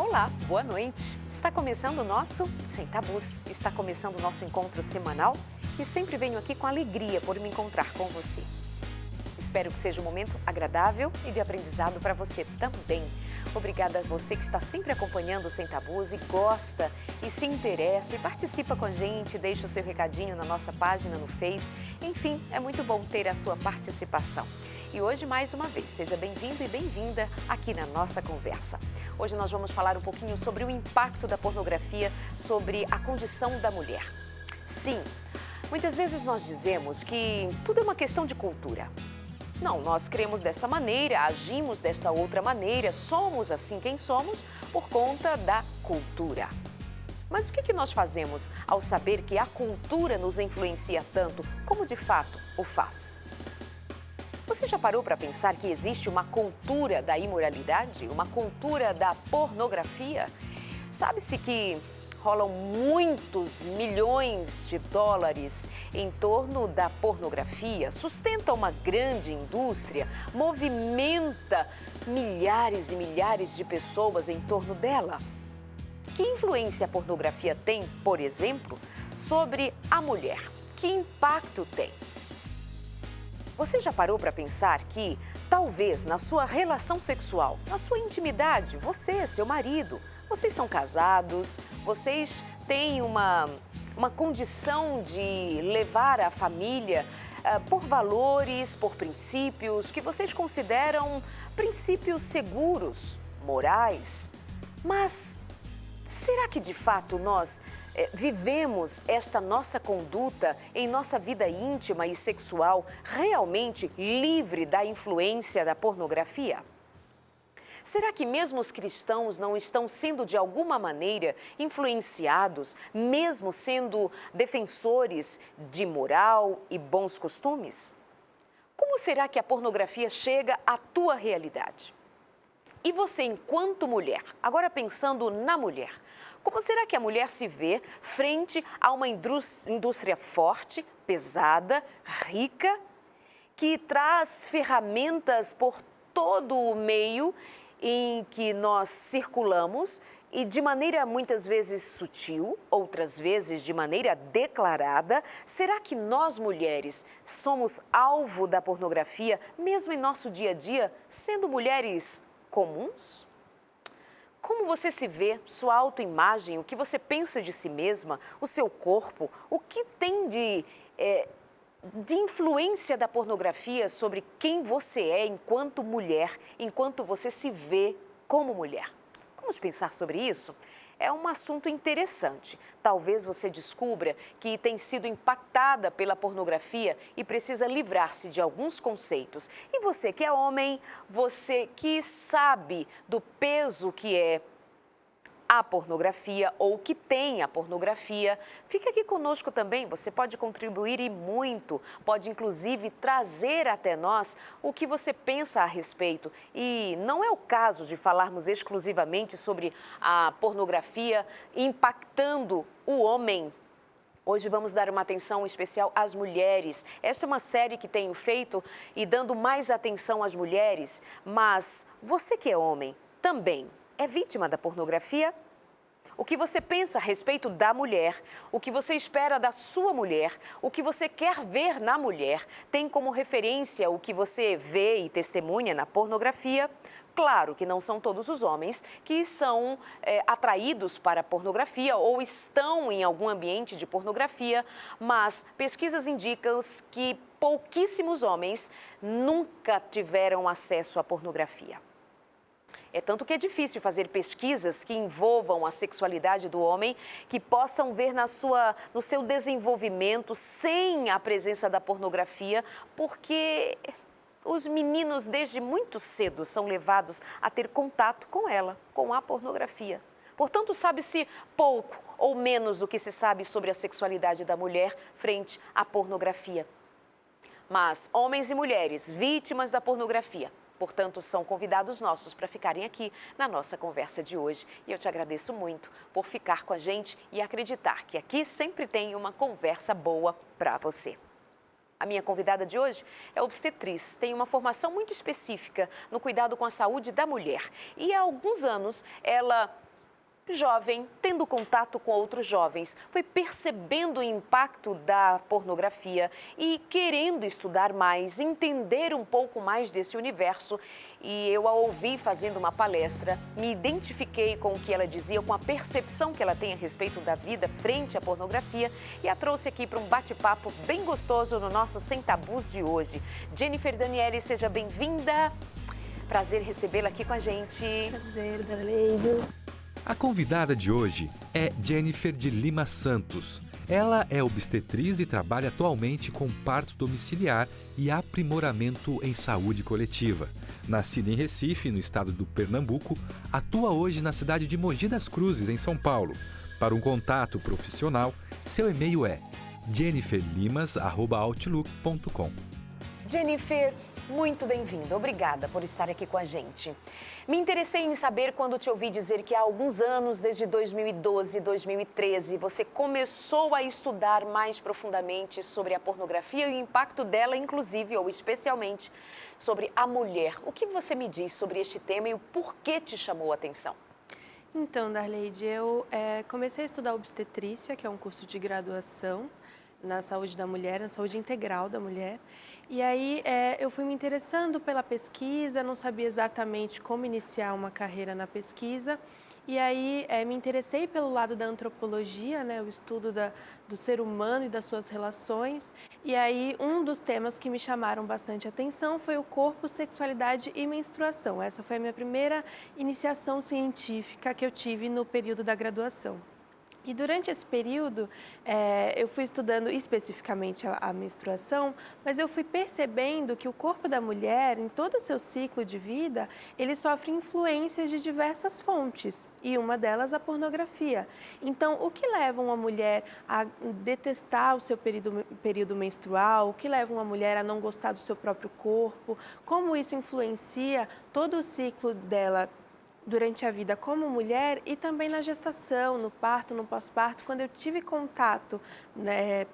Olá, boa noite. Está começando o nosso Sem Tabus. Está começando o nosso encontro semanal e sempre venho aqui com alegria por me encontrar com você. Espero que seja um momento agradável e de aprendizado para você também. Obrigada a você que está sempre acompanhando o Sem Tabus e gosta e se interessa e participa com a gente, deixa o seu recadinho na nossa página no Face. Enfim, é muito bom ter a sua participação. E hoje, mais uma vez, seja bem-vindo e bem-vinda aqui na nossa conversa. Hoje nós vamos falar um pouquinho sobre o impacto da pornografia sobre a condição da mulher. Sim, muitas vezes nós dizemos que tudo é uma questão de cultura. Não, nós cremos dessa maneira, agimos desta outra maneira, somos assim quem somos por conta da cultura. Mas o que nós fazemos ao saber que a cultura nos influencia tanto como de fato o faz? Você já parou para pensar que existe uma cultura da imoralidade, uma cultura da pornografia? Sabe-se que rolam muitos milhões de dólares em torno da pornografia, sustenta uma grande indústria, movimenta milhares e milhares de pessoas em torno dela. Que influência a pornografia tem, por exemplo, sobre a mulher? Que impacto tem? Você já parou para pensar que, talvez, na sua relação sexual, na sua intimidade, você, seu marido, vocês são casados, vocês têm uma condição de levar a família por valores, por princípios que vocês consideram princípios seguros, morais. Mas será que, de fato, nós vivemos esta nossa conduta em nossa vida íntima e sexual realmente livre da influência da pornografia? Será que mesmo os cristãos não estão sendo de alguma maneira influenciados, mesmo sendo defensores de moral e bons costumes? Como será que a pornografia chega à tua realidade? E você, enquanto mulher, agora pensando na mulher, como será que a mulher se vê frente a uma indústria forte, pesada, rica, que traz ferramentas por todo o meio em que nós circulamos e de maneira muitas vezes sutil, outras vezes de maneira declarada? Será que nós mulheres somos alvo da pornografia, mesmo em nosso dia a dia, sendo mulheres comuns? Como você se vê, sua autoimagem, o que você pensa de si mesma, o seu corpo, o que tem de influência da pornografia sobre quem você é enquanto mulher, enquanto você se vê como mulher? Vamos pensar sobre isso? É um assunto interessante. Talvez você descubra que tem sido impactada pela pornografia e precisa livrar-se de alguns conceitos. E você que é homem, você que sabe do peso que é a pornografia ou que tem a pornografia, fica aqui conosco também. Você pode contribuir e muito, pode inclusive trazer até nós o que você pensa a respeito. E não é o caso de falarmos exclusivamente sobre a pornografia impactando o homem. Hoje vamos dar uma atenção especial às mulheres. Esta é uma série que tenho feito e dando mais atenção às mulheres, mas você que é homem também é vítima da pornografia? O que você pensa a respeito da mulher, o que você espera da sua mulher, o que você quer ver na mulher, tem como referência o que você vê e testemunha na pornografia? Claro que não são todos os homens que são atraídos para a pornografia ou estão em algum ambiente de pornografia, mas pesquisas indicam que pouquíssimos homens nunca tiveram acesso à pornografia. É tanto que é difícil fazer pesquisas que envolvam a sexualidade do homem, que possam ver no seu desenvolvimento sem a presença da pornografia, porque os meninos desde muito cedo são levados a ter contato com ela, com a pornografia. Portanto, sabe-se pouco ou menos do que se sabe sobre a sexualidade da mulher frente à pornografia. Mas homens e mulheres vítimas da pornografia, portanto, são convidados nossos para ficarem aqui na nossa conversa de hoje. E eu te agradeço muito por ficar com a gente e acreditar que aqui sempre tem uma conversa boa para você. A minha convidada de hoje é obstetriz, tem uma formação muito específica no cuidado com a saúde da mulher. E há alguns anos ela jovem, tendo contato com outros jovens, foi percebendo o impacto da pornografia e querendo estudar mais, entender um pouco mais desse universo. E eu a ouvi fazendo uma palestra, me identifiquei com o que ela dizia, com a percepção que ela tem a respeito da vida frente à pornografia e a trouxe aqui para um bate-papo bem gostoso no nosso Sem Tabus de hoje. Jennifer Daniele, seja bem-vinda. Prazer recebê-la aqui com a gente. Prazer, Darleide. A convidada de hoje é Jennifer de Lima Santos. Ela é obstetriz e trabalha atualmente com parto domiciliar e aprimoramento em saúde coletiva. Nascida em Recife, no estado do Pernambuco, atua hoje na cidade de Mogi das Cruzes, em São Paulo. Para um contato profissional, seu e-mail é jenniferlimas@outlook.com. Jennifer, muito bem-vinda. Obrigada por estar aqui com a gente. Me interessei em saber quando te ouvi dizer que há alguns anos, desde 2012, 2013, você começou a estudar mais profundamente sobre a pornografia e o impacto dela, inclusive ou especialmente, sobre a mulher. O que você me diz sobre este tema e o porquê te chamou a atenção? Então, Darleide, eu comecei a estudar obstetrícia, que é um curso de graduação na saúde da mulher, na saúde integral da mulher. E aí eu fui me interessando pela pesquisa, não sabia exatamente como iniciar uma carreira na pesquisa. E aí me interessei pelo lado da antropologia, né, o estudo do ser humano e das suas relações. E aí um dos temas que me chamaram bastante atenção foi o corpo, sexualidade e menstruação. Essa foi a minha primeira iniciação científica que eu tive no período da graduação. E durante esse período, eu fui estudando especificamente a menstruação, mas eu fui percebendo que o corpo da mulher, em todo o seu ciclo de vida, ele sofre influências de diversas fontes, e uma delas a pornografia. Então, o que leva uma mulher a detestar o seu período menstrual, o que leva uma mulher a não gostar do seu próprio corpo, como isso influencia todo o ciclo dela durante a vida como mulher e também na gestação, no parto, no pós-parto. Quando eu tive contato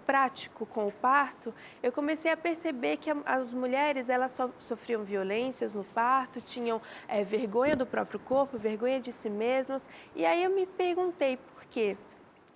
prático com o parto, eu comecei a perceber que as mulheres elas sofriam violências no parto, tinham vergonha do próprio corpo, vergonha de si mesmas. E aí eu me perguntei por quê.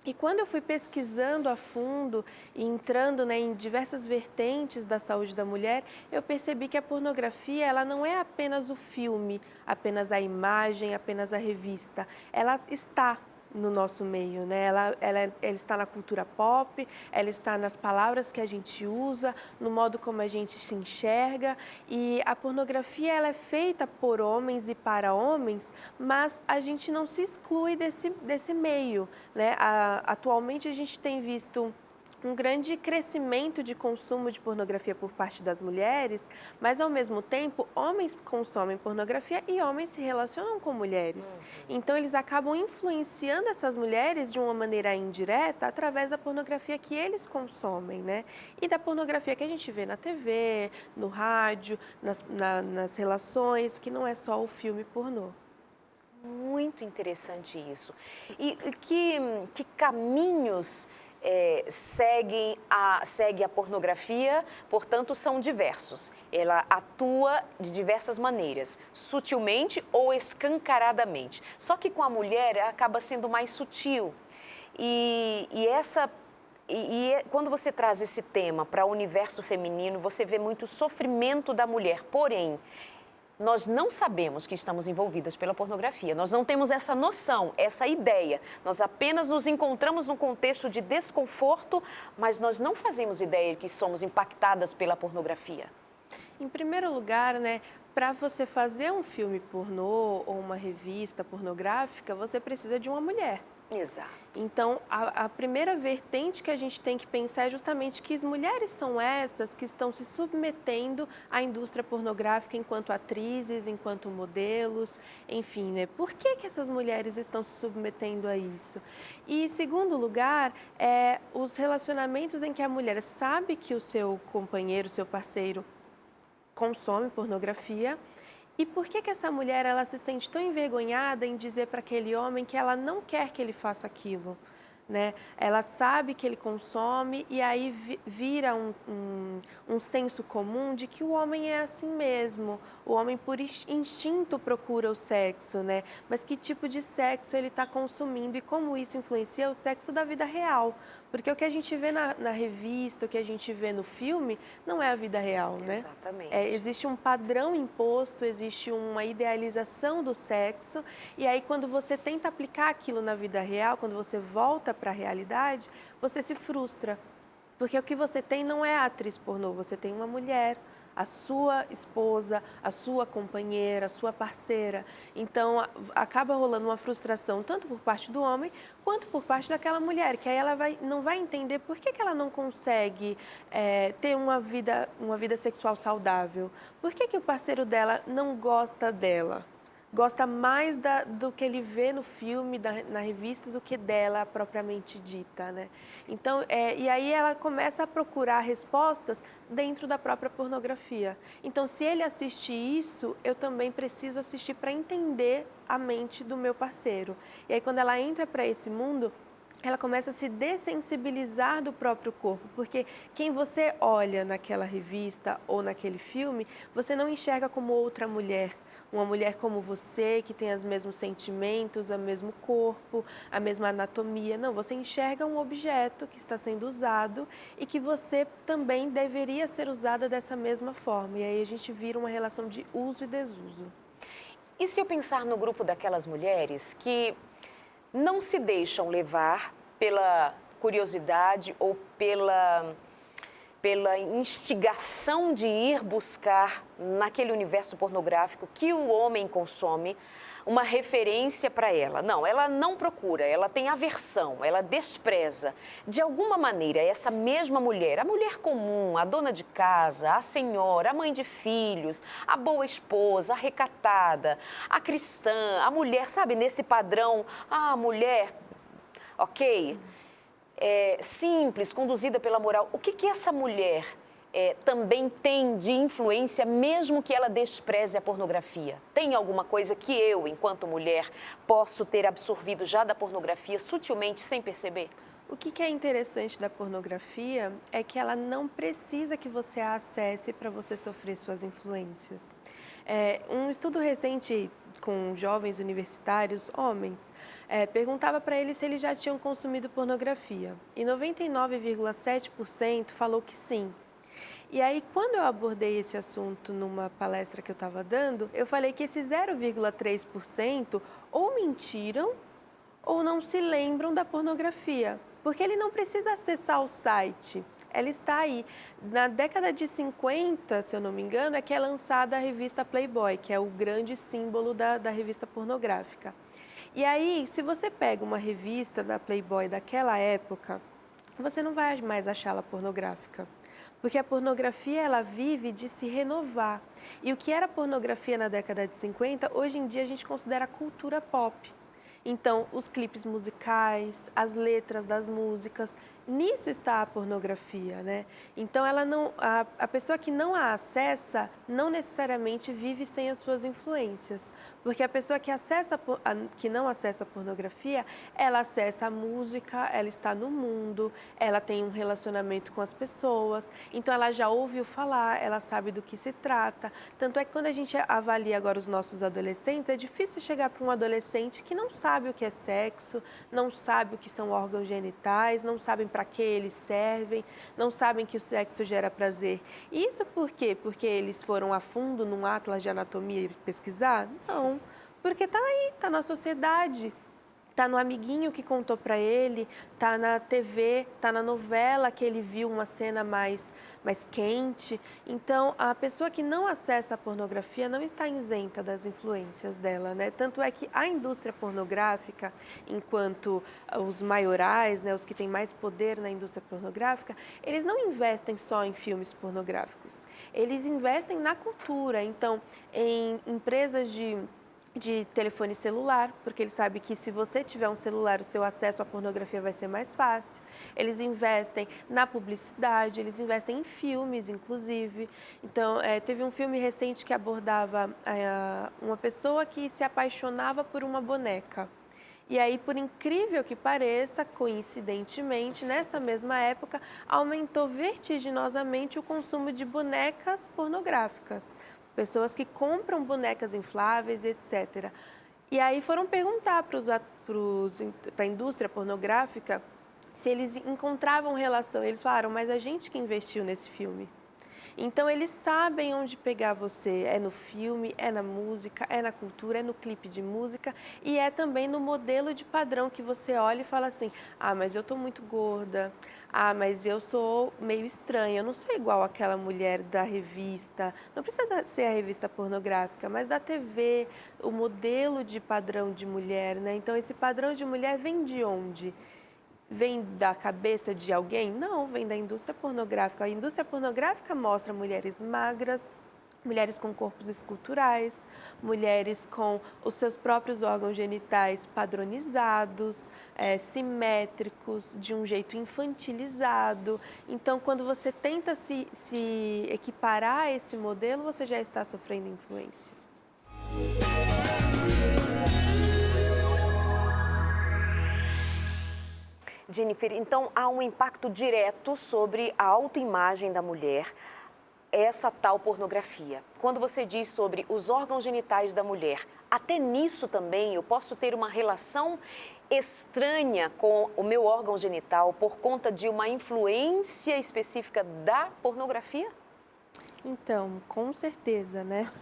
E quando eu fui pesquisando a fundo e entrando em diversas vertentes da saúde da mulher, eu percebi que a pornografia ela não é apenas o filme, apenas a imagem, apenas a revista. Ela está no nosso meio, né? Ela está na cultura pop, ela está nas palavras que a gente usa, no modo como a gente se enxerga. E a pornografia ela é feita por homens e para homens, mas a gente não se exclui desse meio, né? Atualmente a gente tem visto um grande crescimento de consumo de pornografia por parte das mulheres, mas ao mesmo tempo homens consomem pornografia e homens se relacionam com mulheres. Então eles acabam influenciando essas mulheres de uma maneira indireta através da pornografia que eles consomem, né? E da pornografia que a gente vê na TV, no rádio, nas relações, que não é só o filme pornô. Muito interessante isso. E que caminhos segue a pornografia, portanto, são diversos. Ela atua de diversas maneiras, sutilmente ou escancaradamente. Só que com a mulher acaba sendo mais sutil. Quando você traz esse tema para o universo feminino, você vê muito sofrimento da mulher. Porém, nós não sabemos que estamos envolvidas pela pornografia, nós não temos essa noção, essa ideia. Nós apenas nos encontramos num contexto de desconforto, mas nós não fazemos ideia de que somos impactadas pela pornografia. Em primeiro lugar, né, para você fazer um filme pornô ou uma revista pornográfica, você precisa de uma mulher. Exato. Então, a primeira vertente que a gente tem que pensar é justamente que as mulheres são essas que estão se submetendo à indústria pornográfica enquanto atrizes, enquanto modelos, enfim, né? Por que essas mulheres estão se submetendo a isso? E, em segundo lugar, os relacionamentos em que a mulher sabe que o seu companheiro, seu parceiro, consome pornografia. E por que essa mulher ela se sente tão envergonhada em dizer para aquele homem que ela não quer que ele faça aquilo? né? Ela sabe que ele consome e aí vira um senso comum de que o homem é assim mesmo. O homem, por instinto, procura o sexo, né? Mas que tipo de sexo ele está consumindo e como isso influencia o sexo da vida real. Porque o que a gente vê na revista, o que a gente vê no filme, não é a vida real, né? Exatamente. Existe um padrão imposto, existe uma idealização do sexo, e aí quando você tenta aplicar aquilo na vida real, quando você volta para a realidade, você se frustra. Porque o que você tem não é a atriz pornô, você tem uma mulher, a sua esposa, a sua companheira, a sua parceira. Então, acaba rolando uma frustração tanto por parte do homem, quanto por parte daquela mulher, que aí ela não vai entender por que ela não consegue ter uma vida sexual saudável. Por que o parceiro dela não gosta dela? Gosta mais do que ele vê no filme, na revista, do que dela propriamente dita, né? Então, e aí ela começa a procurar respostas dentro da própria pornografia. Então, se ele assiste isso, eu também preciso assistir para entender a mente do meu parceiro. E aí, quando ela entra para esse mundo, ela começa a se dessensibilizar do próprio corpo, porque quem você olha naquela revista ou naquele filme, você não enxerga como outra mulher. Uma mulher como você, que tem os mesmos sentimentos, o mesmo corpo, a mesma anatomia. Não, você enxerga um objeto que está sendo usado e que você também deveria ser usada dessa mesma forma. E aí a gente vira uma relação de uso e desuso. E se eu pensar no grupo daquelas mulheres que não se deixam levar pela curiosidade ou pela instigação de ir buscar naquele universo pornográfico que o homem consome uma referência para ela. Não, ela não procura, ela tem aversão, ela despreza. De alguma maneira, essa mesma mulher, a mulher comum, a dona de casa, a senhora, a mãe de filhos, a boa esposa, a recatada, a cristã, a mulher, sabe, nesse padrão, a mulher, ok? Simples, conduzida pela moral. O que essa mulher também tem de influência, mesmo que ela despreze a pornografia? Tem alguma coisa que eu, enquanto mulher, posso ter absorvido já da pornografia sutilmente, sem perceber? O que é interessante da pornografia é que ela não precisa que você a acesse para você sofrer suas influências. Um estudo recente com jovens universitários, homens, perguntava para eles se eles já tinham consumido pornografia. E 99,7% falou que sim. E aí, quando eu abordei esse assunto numa palestra que eu estava dando, eu falei que esses 0,3% ou mentiram ou não se lembram da pornografia. Porque ele não precisa acessar o site. Ela está aí. Na década de 50, se eu não me engano, é que é lançada a revista Playboy, que é o grande símbolo da revista pornográfica. E aí, se você pega uma revista da Playboy daquela época, você não vai mais achá-la pornográfica. Porque a pornografia, ela vive de se renovar. E o que era pornografia na década de 50, hoje em dia a gente considera cultura pop. Então, os clipes musicais, as letras das músicas, nisso está a pornografia, né? Então, a pessoa que não a acessa, não necessariamente vive sem as suas influências. Porque a pessoa que não acessa a pornografia, ela acessa a música, ela está no mundo, ela tem um relacionamento com as pessoas, então ela já ouviu falar, ela sabe do que se trata. Tanto é que quando a gente avalia agora os nossos adolescentes, é difícil chegar para um adolescente que não sabe o que é sexo, não sabe o que são órgãos genitais, não sabem para que eles servem, não sabem que o sexo gera prazer. E isso por quê? Porque eles foram a fundo num atlas de anatomia e pesquisar? Não, porque está aí, está na sociedade. Está no amiguinho que contou para ele, está na TV, está na novela que ele viu uma cena mais quente. Então, a pessoa que não acessa a pornografia não está isenta das influências dela, né? Tanto é que a indústria pornográfica, enquanto os maiorais, né, os que têm mais poder na indústria pornográfica, eles não investem só em filmes pornográficos. Eles investem na cultura, então, em empresas de telefone celular, porque ele sabe que se você tiver um celular, o seu acesso à pornografia vai ser mais fácil. Eles investem na publicidade, eles investem em filmes, inclusive. Então, teve um filme recente que abordava uma pessoa que se apaixonava por uma boneca. E aí, por incrível que pareça, coincidentemente, nesta mesma época, aumentou vertiginosamente o consumo de bonecas pornográficas. Pessoas que compram bonecas infláveis, etc. E aí foram perguntar para a indústria pornográfica se eles encontravam relação. Eles falaram, mas a gente que investiu nesse filme. Então, eles sabem onde pegar você. É no filme, é na música, é na cultura, é no clipe de música e é também no modelo de padrão que você olha e fala assim, ah, mas eu tô muito gorda, ah, mas eu sou meio estranha, eu não sou igual àquela mulher da revista, não precisa ser a revista pornográfica, mas da TV, o modelo de padrão de mulher, né? Então, esse padrão de mulher vem de onde? Vem da cabeça de alguém? Não, vem da indústria pornográfica. A indústria pornográfica mostra mulheres magras, mulheres com corpos esculturais, mulheres com os seus próprios órgãos genitais padronizados, simétricos, de um jeito infantilizado. Então, quando você tenta se equiparar a esse modelo, você já está sofrendo influência. Jennifer, então há um impacto direto sobre a autoimagem da mulher, essa tal pornografia. Quando você diz sobre os órgãos genitais da mulher, até nisso também eu posso ter uma relação estranha com o meu órgão genital por conta de uma influência específica da pornografia? Então, com certeza, né?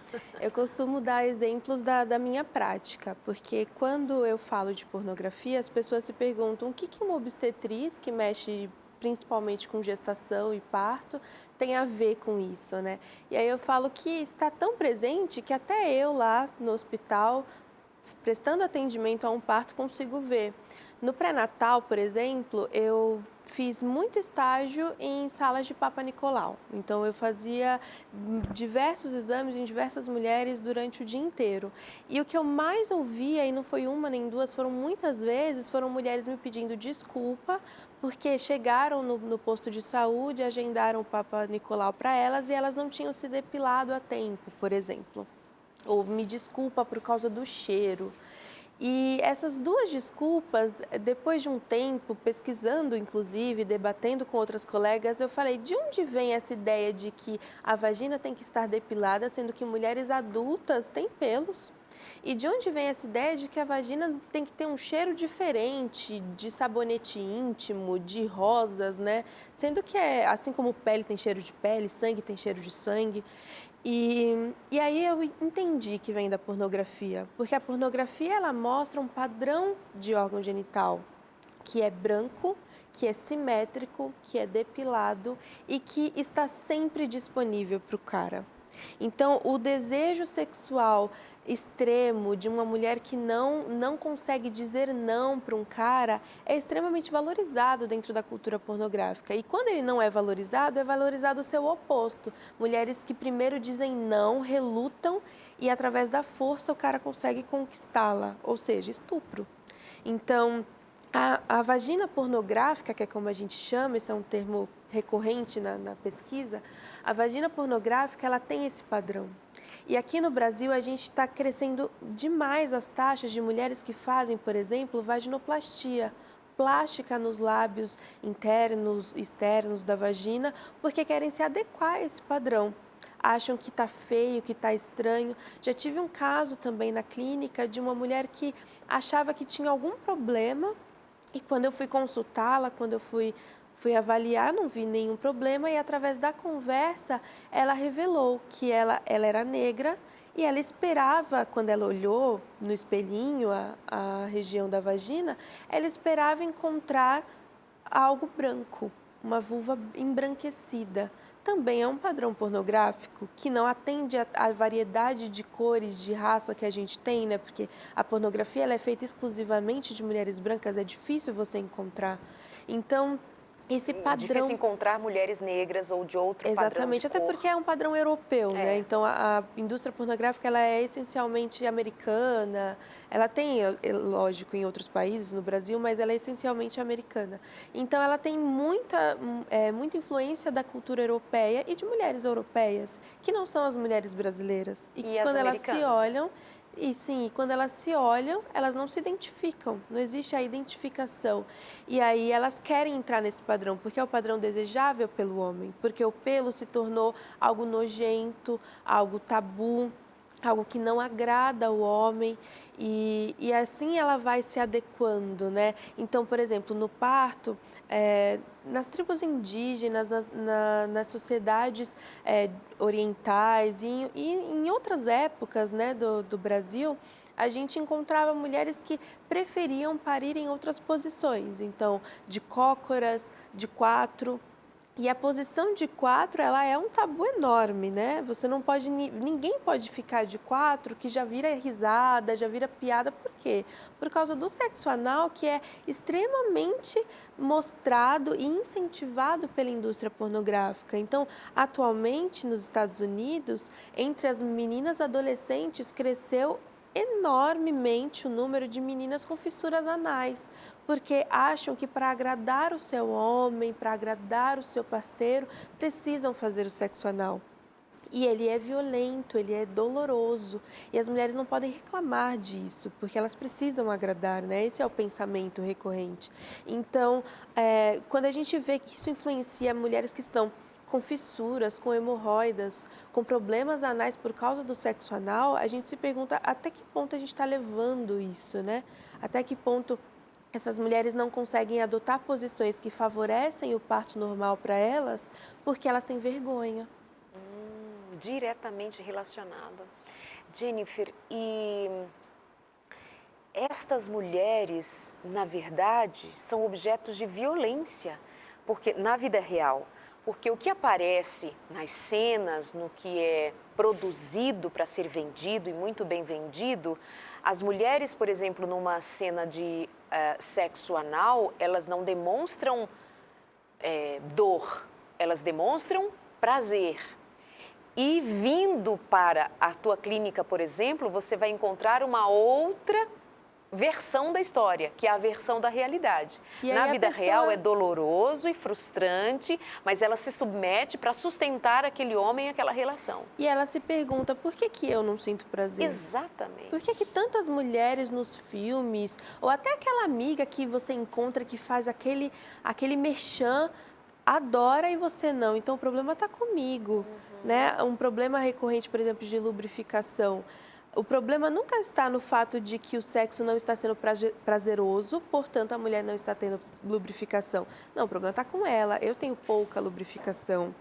Eu costumo dar exemplos da minha prática, porque quando eu falo de pornografia, as pessoas se perguntam o que uma obstetriz que mexe principalmente com gestação e parto tem a ver com isso, né? E aí eu falo que está tão presente que até eu lá no hospital, prestando atendimento a um parto, consigo ver. No pré-natal, por exemplo, eu fiz muito estágio em salas de Papa Nicolau. Então, eu fazia diversos exames em diversas mulheres durante o dia inteiro. E o que eu mais ouvia, e não foi uma nem duas, foram muitas vezes, foram mulheres me pedindo desculpa, porque chegaram no posto de saúde, agendaram o Papa Nicolau para elas e elas não tinham se depilado a tempo, por exemplo. Ou me desculpa por causa do cheiro. E essas duas desculpas, depois de um tempo, pesquisando, inclusive, debatendo com outras colegas, eu falei, de onde vem essa ideia de que a vagina tem que estar depilada, sendo que mulheres adultas têm pelos? E de onde vem essa ideia de que a vagina tem que ter um cheiro diferente, de sabonete íntimo, de rosas, né? Sendo que assim como pele tem cheiro de pele, sangue tem cheiro de sangue. E aí eu entendi que vem da pornografia, porque a pornografia ela mostra um padrão de órgão genital que é branco, que é simétrico, que é depilado e que está sempre disponível para o cara. Então, o desejo sexual extremo de uma mulher que não consegue dizer não para um cara é extremamente valorizado dentro da cultura pornográfica. E quando ele não é valorizado o seu oposto. Mulheres que primeiro dizem não, relutam e através da força o cara consegue conquistá-la, ou seja, estupro. Então, a vagina pornográfica, que é como a gente chama, esse é um termo recorrente na pesquisa, a vagina pornográfica ela tem esse padrão. E aqui no Brasil a gente está crescendo demais as taxas de mulheres que fazem, por exemplo, vaginoplastia, plástica nos lábios internos, externos da vagina, porque querem se adequar a esse padrão. Acham que está feio, que está estranho. Já tive um caso também na clínica de uma mulher que achava que tinha algum problema e quando eu fui consultá-la, quando eu fui avaliar, não vi nenhum problema e através da conversa ela revelou que ela era negra e ela esperava, quando ela olhou no espelhinho a região da vagina, ela esperava encontrar algo branco, uma vulva embranquecida. Também é um padrão pornográfico que não atende à variedade de cores, de raça que a gente tem, né? Porque a pornografia ela é feita exclusivamente de mulheres brancas, é difícil você encontrar. Então, esse padrão... É difícil encontrar mulheres negras ou de outro Exatamente, padrão de até cor. porque é um padrão europeu, né? Então, a indústria pornográfica ela é essencialmente americana. Ela tem, lógico, em outros países, no Brasil, mas ela é essencialmente americana. Então, ela tem muita influência da cultura europeia e de mulheres europeias, que não são as mulheres brasileiras. E quando elas se olham... E sim, quando elas se olham, elas não se identificam, não existe a identificação. E aí elas querem entrar nesse padrão, porque é o padrão desejável pelo homem, porque o pelo se tornou algo nojento, algo tabu, algo que não agrada ao homem, e assim ela vai se adequando, né? Então, por exemplo, no parto, nas tribos indígenas, nas sociedades orientais e em outras épocas, né, do Brasil, a gente encontrava mulheres que preferiam parir em outras posições, então, de cócoras, de quatro. E a posição de quatro, ela é um tabu enorme, né? Você não pode, ninguém pode ficar de quatro que já vira risada, já vira piada. Por quê? Por causa do sexo anal, que é extremamente mostrado e incentivado pela indústria pornográfica. Então, atualmente, nos Estados Unidos, entre as meninas adolescentes, cresceu enormemente o número de meninas com fissuras anais, porque acham que para agradar o seu homem, para agradar o seu parceiro, precisam fazer o sexo anal. E ele é violento, ele é doloroso. E as mulheres não podem reclamar disso, porque elas precisam agradar, né? Esse é o pensamento recorrente. Então, quando a gente vê que isso influencia mulheres que estão com fissuras, com hemorroidas, com problemas anais por causa do sexo anal, a gente se pergunta até que ponto a gente está levando isso, né? Até que ponto essas mulheres não conseguem adotar posições que favorecem o parto normal para elas, porque elas têm vergonha. Diretamente relacionado. Jennifer, e estas mulheres, na verdade, são objetos de violência, porque na vida real, porque o que aparece nas cenas, no que é produzido para ser vendido e muito bem vendido, as mulheres, por exemplo, numa cena de sexo anal, elas não demonstram dor, elas demonstram prazer. E vindo para a tua clínica, por exemplo, você vai encontrar uma outra versão da história, que é a versão da realidade. Na vida real é doloroso e frustrante, mas ela se submete para sustentar aquele homem e aquela relação. E ela se pergunta, por que eu não sinto prazer? Exatamente. Por que tantas mulheres nos filmes, ou até aquela amiga que você encontra que faz aquele merchan, adora e você não? Então o problema está comigo, né? Um problema recorrente, por exemplo, de lubrificação. O problema nunca está no fato de que o sexo não está sendo prazeroso, portanto, a mulher não está tendo lubrificação. Não, o problema está com ela. Eu tenho pouca lubrificação.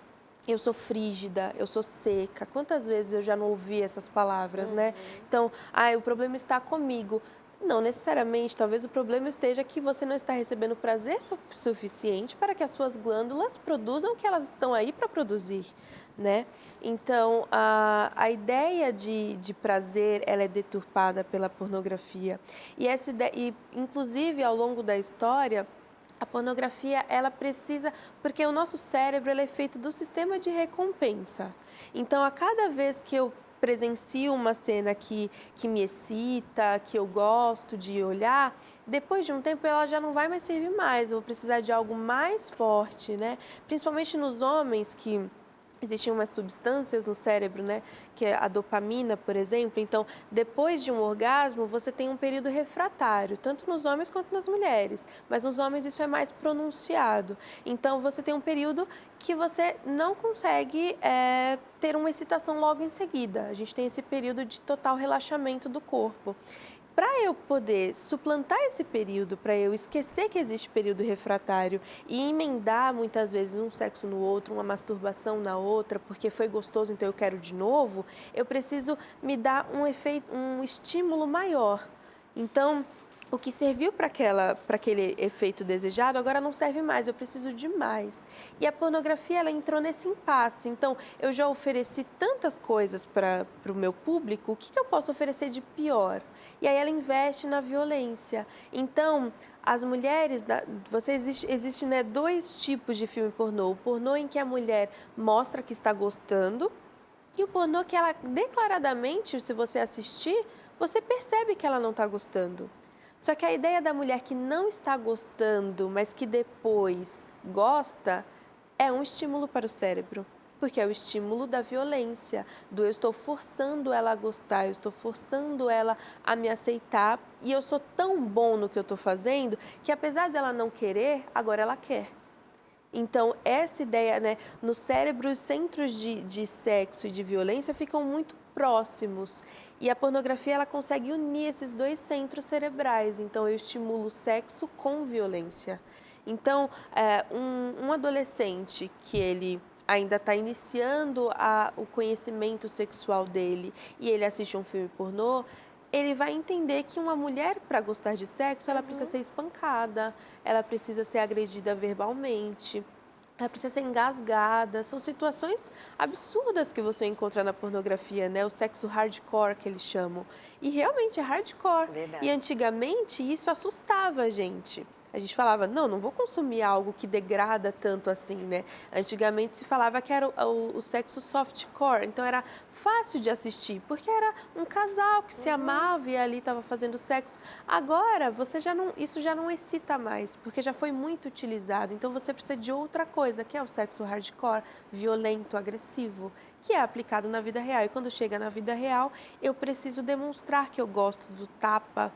Eu sou frígida, eu sou seca. Quantas vezes eu já não ouvi essas palavras, né? Então, o problema está comigo. Não necessariamente, talvez o problema esteja que você não está recebendo prazer suficiente para que as suas glândulas produzam o que elas estão aí para produzir, né? Então, a ideia de prazer, ela é deturpada pela pornografia. E essa ideia, inclusive, ao longo da história, a pornografia, ela precisa, porque o nosso cérebro ele é feito do sistema de recompensa. Então, a cada vez que eu presencio uma cena que me excita, que eu gosto de olhar, depois de um tempo ela já não vai mais servir mais, eu vou precisar de algo mais forte, né? Principalmente nos homens que existem umas substâncias no cérebro, né, que é a dopamina, por exemplo. Então, depois de um orgasmo, você tem um período refratário, tanto nos homens quanto nas mulheres. Mas nos homens isso é mais pronunciado. Então, você tem um período que você não consegue ter uma excitação logo em seguida. A gente tem esse período de total relaxamento do corpo. Para eu poder suplantar esse período, para eu esquecer que existe período refratário e emendar muitas vezes um sexo no outro, uma masturbação na outra, porque foi gostoso, então eu quero de novo, eu preciso me dar um estímulo maior. Então, o que serviu para aquele efeito desejado, agora não serve mais, eu preciso de mais. E a pornografia, ela entrou nesse impasse. Então, eu já ofereci tantas coisas para o meu público, o que eu posso oferecer de pior? E aí ela investe na violência. Então, as mulheres, existem né, dois tipos de filme pornô. O pornô em que a mulher mostra que está gostando e o pornô que ela, declaradamente, se você assistir, você percebe que ela não está gostando. Só que a ideia da mulher que não está gostando, mas que depois gosta, é um estímulo para o cérebro. Porque é o estímulo da violência, do eu estou forçando ela a gostar, eu estou forçando ela a me aceitar e eu sou tão bom no que eu estou fazendo que apesar dela não querer, agora ela quer. Então, essa ideia, né, no cérebro, os centros de sexo e de violência ficam muito próximos. E a pornografia, ela consegue unir esses dois centros cerebrais. Então, eu estimulo o sexo com violência. Então, um adolescente que ele ainda está iniciando o conhecimento sexual dele e ele assiste um filme pornô, ele vai entender que uma mulher, para gostar de sexo, ela precisa ser espancada, ela precisa ser agredida verbalmente, ela precisa ser engasgada. São situações absurdas que você encontra na pornografia, né? O sexo hardcore, que eles chamam. E realmente é hardcore. Verdade. E antigamente isso assustava a gente. A gente falava, não vou consumir algo que degrada tanto assim, né? Antigamente se falava que era o sexo softcore, então era fácil de assistir, porque era um casal que se amava e ali estava fazendo sexo. Agora, isso já não excita mais, porque já foi muito utilizado, então você precisa de outra coisa, que é o sexo hardcore, violento, agressivo, que é aplicado na vida real. E quando chega na vida real, eu preciso demonstrar que eu gosto do tapa,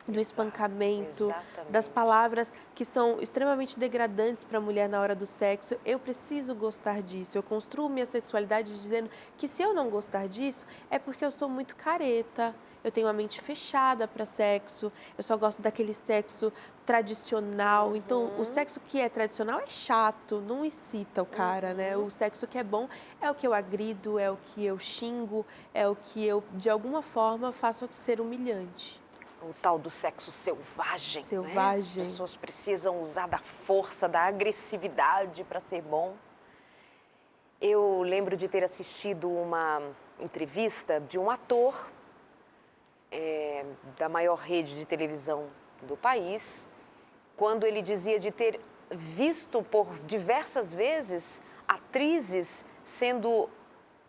do espancamento, das palavras que são extremamente degradantes para a mulher na hora do sexo. Eu preciso gostar disso. Eu construo minha sexualidade dizendo que se eu não gostar disso, é porque eu sou muito careta, eu tenho a mente fechada para sexo, eu só gosto daquele sexo tradicional. Então, o sexo que é tradicional é chato, não excita o cara, né? O sexo que é bom é o que eu agrido, é o que eu xingo, é o que eu, de alguma forma, faço ser humilhante. O tal do sexo selvagem. Selvagem. Né? As pessoas precisam usar da força, da agressividade para ser bom. Eu lembro de ter assistido uma entrevista de um ator da maior rede de televisão do país, quando ele dizia de ter visto por diversas vezes atrizes sendo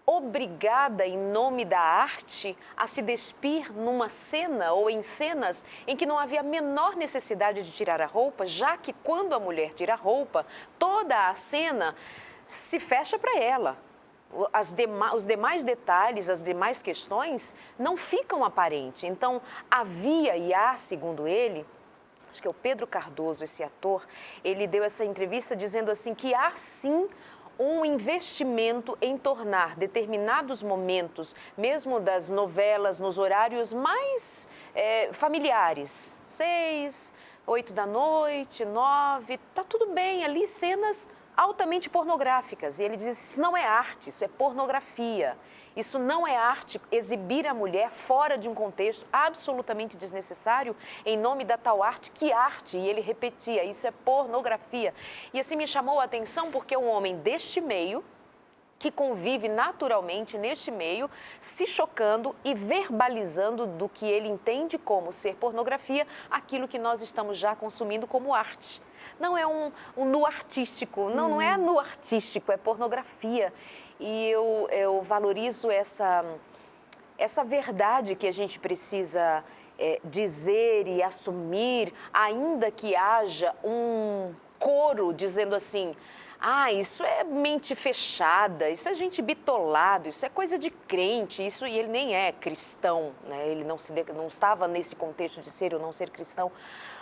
obrigada, em nome da arte, a se despir numa cena ou em cenas em que não havia a menor necessidade de tirar a roupa, já que quando a mulher tira a roupa, toda a cena se fecha para ela. Os demais detalhes, as demais questões não ficam aparentes. Então, havia e há, segundo ele, acho que é o Pedro Cardoso, esse ator, ele deu essa entrevista dizendo assim que há sim um investimento em tornar determinados momentos, mesmo das novelas, nos horários mais familiares, 6, 8 da noite, 9, tá tudo bem, ali cenas altamente pornográficas. E ele diz, isso não é arte, isso é pornografia. Isso não é arte, exibir a mulher fora de um contexto absolutamente desnecessário em nome da tal arte. Que arte? E ele repetia, isso é pornografia. E assim me chamou a atenção porque um homem deste meio, que convive naturalmente neste meio, se chocando e verbalizando do que ele entende como ser pornografia, aquilo que nós estamos já consumindo como arte. Não é um nu artístico, não é nu artístico, é pornografia. E eu valorizo essa verdade que a gente precisa dizer e assumir, ainda que haja um coro dizendo assim, isso é mente fechada, isso é gente bitolado, isso é coisa de crente, e ele nem é cristão, né? Ele não estava nesse contexto de ser ou não ser cristão.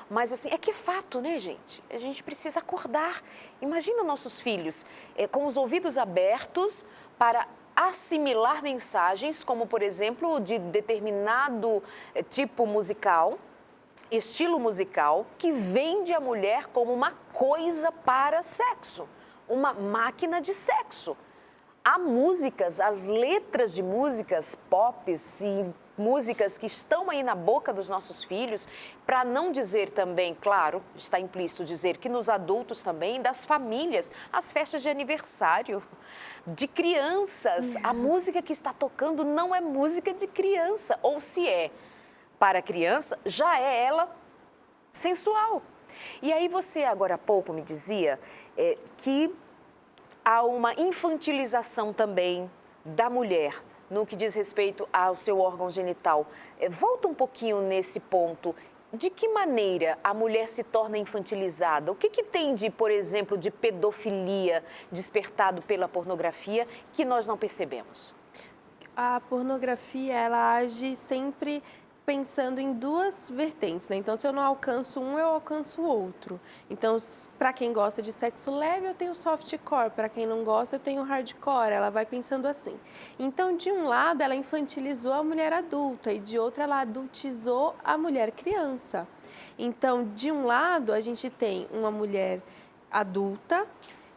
Mas assim, é que é fato, né, gente? A gente precisa acordar. Imagina nossos filhos com os ouvidos abertos para assimilar mensagens, como, por exemplo, de determinado tipo musical, estilo musical, que vende a mulher como uma coisa para sexo, uma máquina de sexo. Há músicas, há letras de músicas pop e músicas que estão aí na boca dos nossos filhos, para não dizer também, claro, está implícito dizer que nos adultos também, das famílias, as festas de aniversário, de crianças. A música que está tocando não é música de criança, ou se é para criança, já é ela sensual. E aí você agora há pouco me dizia que há uma infantilização também da mulher no que diz respeito ao seu órgão genital. Volta um pouquinho nesse ponto. de que maneira a mulher se torna infantilizada? O que tem de, por exemplo, de pedofilia despertado pela pornografia que nós não percebemos? A pornografia, ela age sempre pensando em duas vertentes, né? Então, se eu não alcanço um, eu alcanço o outro. Então, para quem gosta de sexo leve, eu tenho softcore. Para quem não gosta, eu tenho hardcore. Ela vai pensando assim. Então, de um lado, ela infantilizou a mulher adulta e de outro, ela adultizou a mulher criança. Então, de um lado, a gente tem uma mulher adulta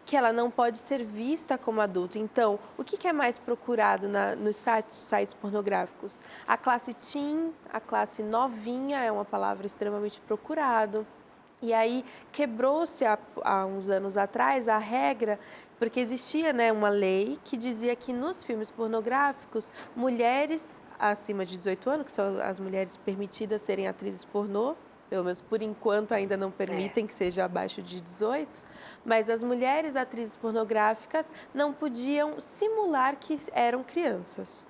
que ela não pode ser vista como adulta. Então, o que é mais procurado nos sites pornográficos? A classe teen, a classe novinha é uma palavra extremamente procurada. E aí quebrou-se há uns anos atrás a regra, porque existia, né, uma lei que dizia que nos filmes pornográficos, mulheres acima de 18 anos, que são as mulheres permitidas serem atrizes pornô, pelo menos por enquanto ainda não permitem que seja abaixo de 18, mas as mulheres atrizes pornográficas não podiam simular que eram crianças.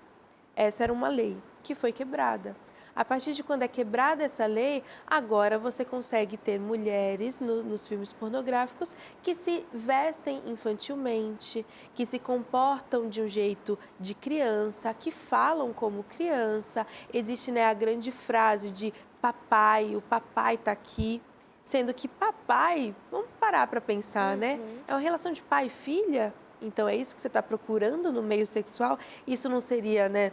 Essa era uma lei que foi quebrada. A partir de quando é quebrada essa lei, agora você consegue ter mulheres nos filmes pornográficos que se vestem infantilmente, que se comportam de um jeito de criança, que falam como criança. Existe, né, a grande frase de papai, o papai está aqui, sendo que papai, vamos parar para pensar, né? É uma relação de pai e filha, então é isso que você está procurando no meio sexual? Isso não seria, né,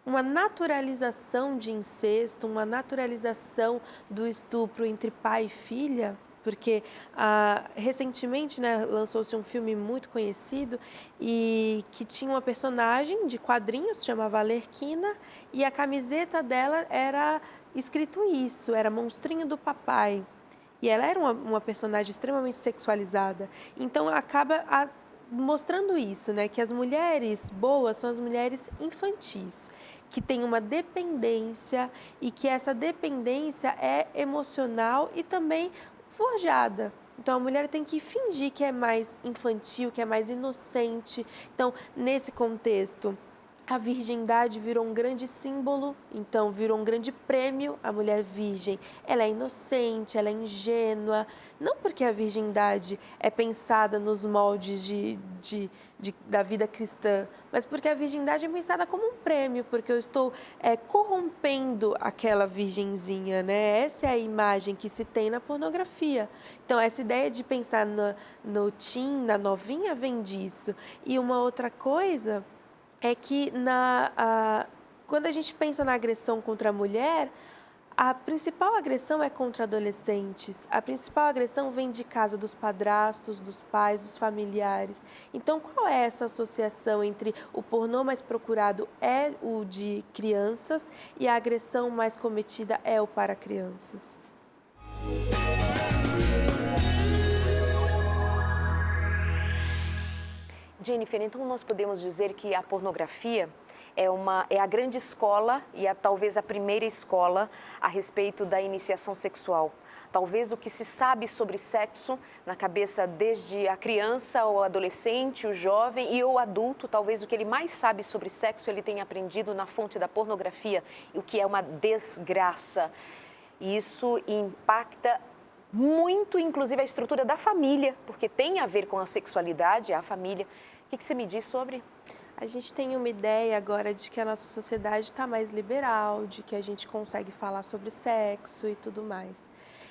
uma naturalização de incesto, uma naturalização do estupro entre pai e filha? Porque recentemente, né, lançou-se um filme muito conhecido e que tinha uma personagem de quadrinhos, se chamava Arlequina, e a camiseta dela era escrito isso, era monstrinho do papai. E ela era uma personagem extremamente sexualizada. Então, acaba mostrando isso, né, que as mulheres boas são as mulheres infantis, que têm uma dependência e que essa dependência é emocional e também forjada. Então, a mulher tem que fingir que é mais infantil, que é mais inocente. Então, nesse contexto, a virgindade virou um grande símbolo, então virou um grande prêmio a mulher virgem. Ela é inocente, ela é ingênua, não porque a virgindade é pensada nos moldes da vida cristã, mas porque a virgindade é pensada como um prêmio, porque eu estou corrompendo aquela virgenzinha, né? Essa é a imagem que se tem na pornografia. Então, essa ideia de pensar no teen, na novinha, vem disso. E uma outra coisa é que quando a gente pensa na agressão contra a mulher, a principal agressão é contra adolescentes. A principal agressão vem de casa dos padrastos, dos pais, dos familiares. Então, qual é essa associação entre o pornô mais procurado é o de crianças e a agressão mais cometida é o para crianças? Jennifer, então nós podemos dizer que a pornografia é a grande escola e talvez a primeira escola a respeito da iniciação sexual. Talvez o que se sabe sobre sexo na cabeça desde a criança, o adolescente, o jovem e o adulto, talvez o que ele mais sabe sobre sexo ele tenha aprendido na fonte da pornografia, o que é uma desgraça. E isso impacta muito, inclusive, a estrutura da família, porque tem a ver com a sexualidade, a família. O que você me diz sobre? A gente tem uma ideia agora de que a nossa sociedade está mais liberal, de que a gente consegue falar sobre sexo e tudo mais.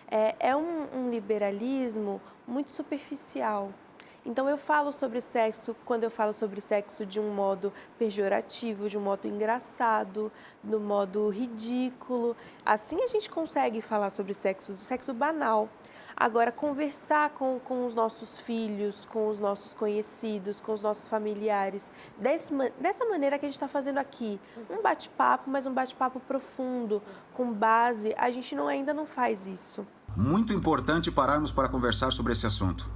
É um liberalismo muito superficial. Então, eu falo sobre sexo, quando eu falo sobre sexo de um modo pejorativo, de um modo engraçado, do modo ridículo. Assim a gente consegue falar sobre sexo banal. Agora, conversar com os nossos filhos, com os nossos conhecidos, com os nossos familiares, dessa maneira que a gente está fazendo aqui. Um bate-papo, mas um bate-papo profundo, com base, a gente ainda não faz isso. Muito importante pararmos para conversar sobre esse assunto.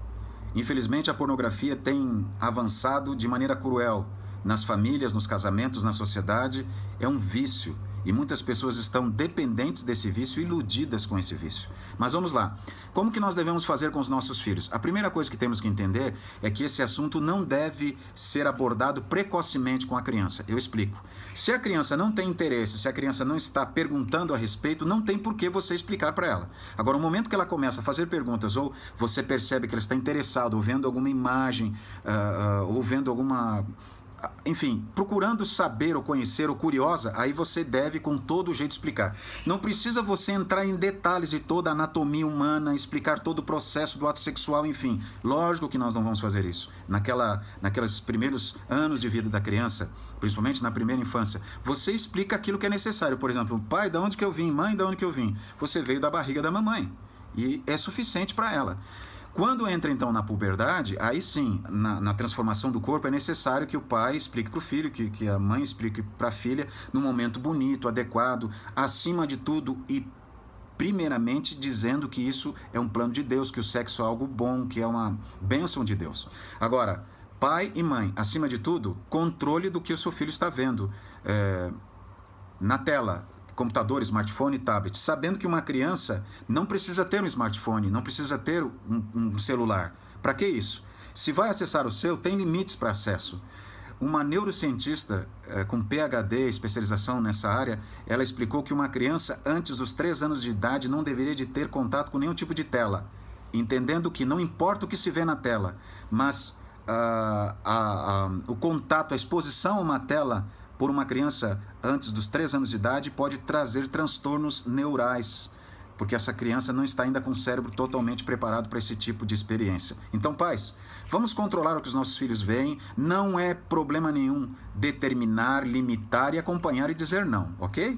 Infelizmente, a pornografia tem avançado de maneira cruel nas famílias, nos casamentos, na sociedade. É um vício E muitas pessoas estão dependentes desse vício, iludidas com esse vício. Mas vamos lá. Como que nós devemos fazer com os nossos filhos? A primeira coisa que temos que entender é que esse assunto não deve ser abordado precocemente com a criança. Eu explico. Se a criança não tem interesse, se a criança não está perguntando a respeito, não tem por que você explicar para ela. Agora, no momento que ela começa a fazer perguntas, ou você percebe que ela está interessada, ou vendo alguma imagem, ou vendo alguma... Enfim, procurando saber ou conhecer ou curiosa, aí você deve com todo o jeito explicar. Não precisa você entrar em detalhes de toda a anatomia humana, explicar todo o processo do ato sexual, enfim. Lógico que nós não vamos fazer isso. Naqueles primeiros anos de vida da criança, principalmente na primeira infância, você explica aquilo que é necessário. Por exemplo, pai, de onde que eu vim? Mãe, de onde que eu vim? Você veio da barriga da mamãe. E é suficiente para ela. Quando entra, então, na puberdade, aí sim, na transformação do corpo, é necessário que o pai explique para o filho, que a mãe explique para a filha, num momento bonito, adequado, acima de tudo e primeiramente dizendo que isso é um plano de Deus, que o sexo é algo bom, que é uma bênção de Deus. Agora, pai e mãe, acima de tudo, controle do que o seu filho está vendo na tela, computador, smartphone, tablet, sabendo que uma criança não precisa ter um smartphone, não precisa ter um celular. Para que isso? Se vai acessar o seu, tem limites para acesso. Uma neurocientista com PhD, especialização nessa área, ela explicou que uma criança antes dos 3 anos de idade não deveria de ter contato com nenhum tipo de tela, entendendo que não importa o que se vê na tela, mas o contato, a exposição a uma tela por uma criança antes dos 3 anos de idade pode trazer transtornos neurais, porque essa criança não está ainda com o cérebro totalmente preparado para esse tipo de experiência. Então, pais, vamos controlar o que os nossos filhos veem, não é problema nenhum determinar, limitar e acompanhar e dizer não, ok?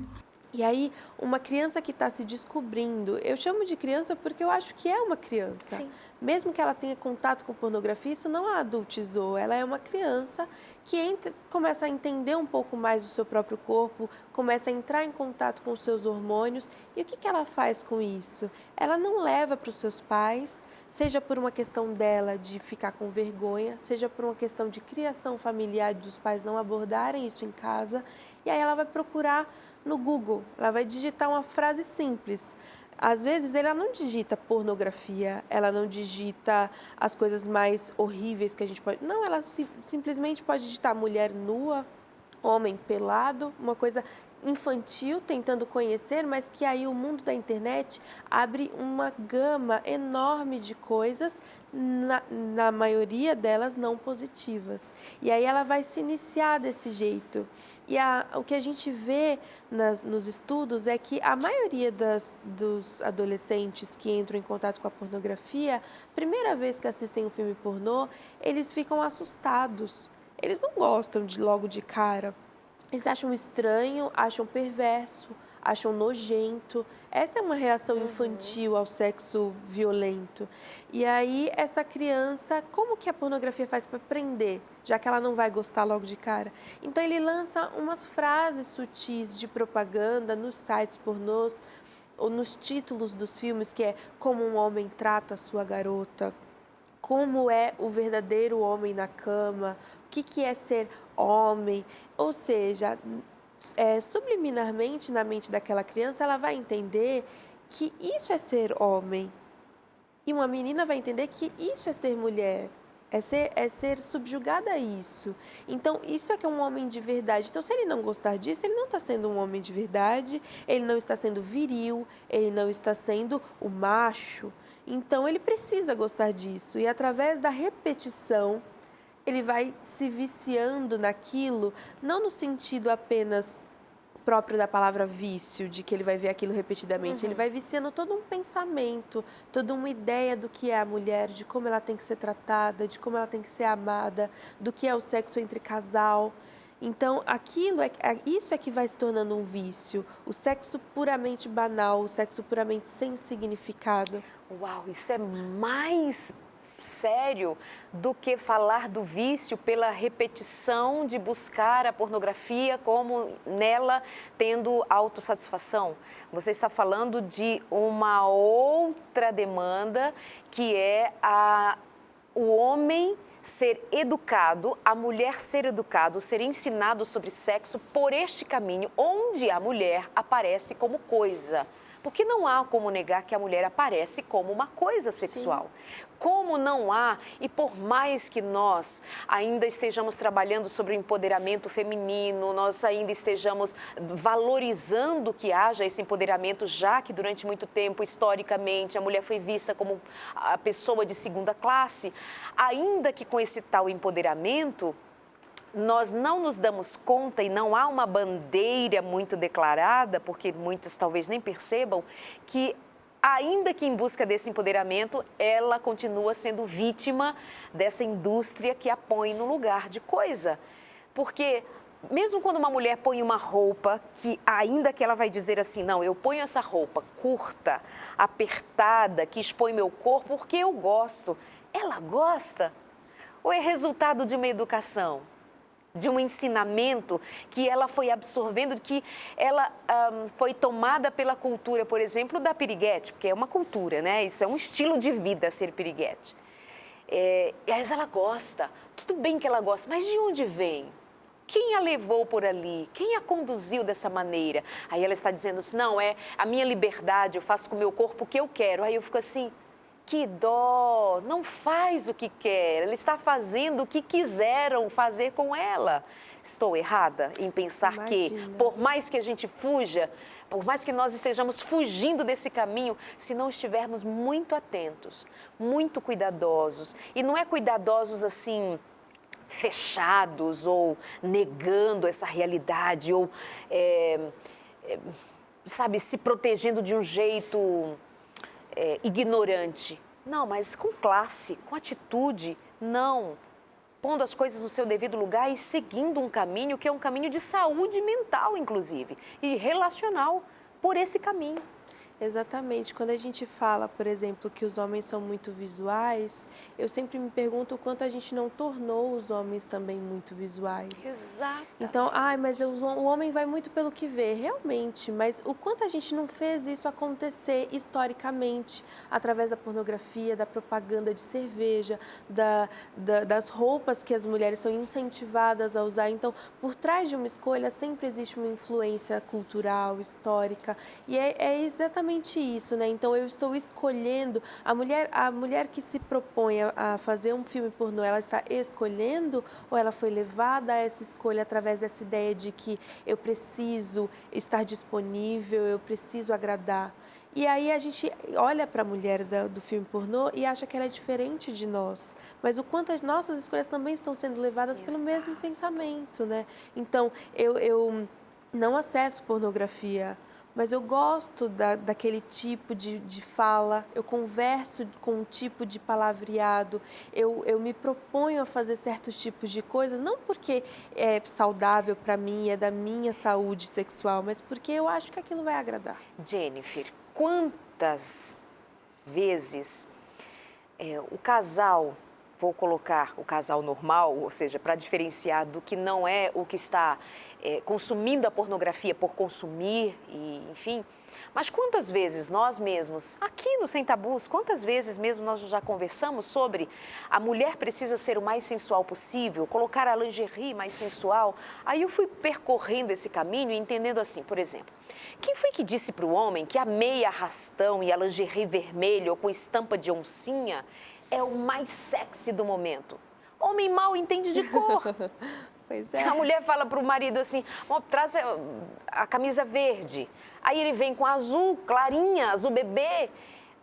E aí, uma criança que está se descobrindo, eu chamo de criança porque eu acho que é uma criança. Sim. Mesmo que ela tenha contato com pornografia, isso não a adultizou. Ela é uma criança que começa a entender um pouco mais do seu próprio corpo, começa a entrar em contato com os seus hormônios. E o que ela faz com isso? Ela não leva para os seus pais, seja por uma questão dela de ficar com vergonha, seja por uma questão de criação familiar dos pais não abordarem isso em casa. E aí ela vai procurar no Google, ela vai digitar uma frase simples. Às vezes ela não digita pornografia, ela não digita as coisas mais horríveis que a gente pode... Não, ela simplesmente pode digitar mulher nua, homem pelado, uma coisa infantil, tentando conhecer, mas que aí o mundo da internet abre uma gama enorme de coisas, na maioria delas não positivas. E aí ela vai se iniciar desse jeito. E o que a gente vê nos estudos é que a maioria dos adolescentes que entram em contato com a pornografia, primeira vez que assistem um filme pornô, eles ficam assustados. Eles não gostam logo de cara. Eles acham estranho, acham perverso, acham nojento. Essa é uma reação infantil ao sexo violento. E aí, essa criança, como que a pornografia faz para aprender, já que ela não vai gostar logo de cara? Então, ele lança umas frases sutis de propaganda nos sites pornôs, ou nos títulos dos filmes, que é como um homem trata a sua garota, como é o verdadeiro homem na cama, o que é ser homem. Ou seja, subliminarmente na mente daquela criança, ela vai entender que isso é ser homem. E uma menina vai entender que isso é ser mulher, é ser subjugada a isso. Então, isso é que é um homem de verdade. Então, se ele não gostar disso, ele não está sendo um homem de verdade, ele não está sendo viril, ele não está sendo o macho. Então, ele precisa gostar disso. E através da repetição, ele vai se viciando naquilo, não no sentido apenas próprio da palavra vício, de que ele vai ver aquilo repetidamente. Ele vai viciando todo um pensamento, toda uma ideia do que é a mulher, de como ela tem que ser tratada, de como ela tem que ser amada, do que é o sexo entre casal. Então, isso é que vai se tornando um vício, o sexo puramente banal, o sexo puramente sem significado. Uau, isso é mais sério do que falar do vício pela repetição de buscar a pornografia como nela tendo autossatisfação. Você está falando de uma outra demanda que é o homem ser educado, a mulher ser educado, ser ensinado sobre sexo por este caminho, onde a mulher aparece como coisa. Porque não há como negar que a mulher aparece como uma coisa sexual. Sim. Como não há, e por mais que nós ainda estejamos trabalhando sobre o empoderamento feminino, nós ainda estejamos valorizando que haja esse empoderamento, já que durante muito tempo, historicamente, a mulher foi vista como a pessoa de segunda classe, ainda que com esse tal empoderamento, nós não nos damos conta e não há uma bandeira muito declarada, porque muitos talvez nem percebam, que ainda que em busca desse empoderamento, ela continua sendo vítima dessa indústria que a põe no lugar de coisa. Porque mesmo quando uma mulher põe uma roupa, que ainda que ela vai dizer assim, não, eu ponho essa roupa curta, apertada, que expõe meu corpo porque eu gosto, ela gosta? Ou é resultado de uma educação? De um ensinamento que ela foi absorvendo, que ela foi tomada pela cultura, por exemplo, da piriguete, porque é uma cultura, né? Isso é um estilo de vida ser piriguete. E às vezes ela gosta, tudo bem que ela gosta, mas de onde vem? Quem a levou por ali? Quem a conduziu dessa maneira? Aí ela está dizendo assim, não, é a minha liberdade, eu faço com o meu corpo o que eu quero. Aí eu fico assim, que dó, não faz o que quer, ela está fazendo o que quiseram fazer com ela. Estou errada em pensar que, por mais que a gente fuja, por mais que nós estejamos fugindo desse caminho, se não estivermos muito atentos, muito cuidadosos, e não é cuidadosos assim, fechados ou negando essa realidade, ou, sabe, se protegendo de um jeito ignorante. Não, mas com classe, com atitude, não. Pondo as coisas no seu devido lugar e seguindo um caminho que é um caminho de saúde mental, inclusive, e relacional, por esse caminho. Exatamente. Quando a gente fala, por exemplo, que os homens são muito visuais, eu sempre me pergunto o quanto a gente não tornou os homens também muito visuais. Exato. Então, mas o homem vai muito pelo que vê, realmente, mas o quanto a gente não fez isso acontecer historicamente, através da pornografia, da propaganda de cerveja, das roupas que as mulheres são incentivadas a usar. Então, por trás de uma escolha sempre existe uma influência cultural, histórica, e é exatamente isso, né? Então eu estou escolhendo, a mulher que se propõe a fazer um filme pornô, ela está escolhendo ou ela foi levada a essa escolha através dessa ideia de que eu preciso estar disponível, eu preciso agradar? E aí a gente olha para a mulher do filme pornô e acha que ela é diferente de nós, mas o quanto as nossas escolhas também estão sendo levadas pelo mesmo pensamento, né? Então eu não acesso pornografia, mas eu gosto daquele tipo de fala, eu converso com um tipo de palavreado, eu me proponho a fazer certos tipos de coisas, não porque é saudável para mim, é da minha saúde sexual, mas porque eu acho que aquilo vai agradar. Jennifer, quantas vezes o casal, vou colocar o casal normal, ou seja, para diferenciar do que não é o que está consumindo a pornografia por consumir, e, enfim. Mas quantas vezes nós mesmos, aqui no Sem Tabus, quantas vezes mesmo nós já conversamos sobre a mulher precisa ser o mais sensual possível, colocar a lingerie mais sensual? Aí eu fui percorrendo esse caminho e entendendo assim, por exemplo, quem foi que disse para o homem que a meia arrastão e a lingerie vermelha ou com estampa de oncinha é o mais sexy do momento? Homem mal entende de cor. Pois é. A mulher fala para o marido assim, traz a camisa verde. Aí ele vem com azul, clarinha, azul bebê.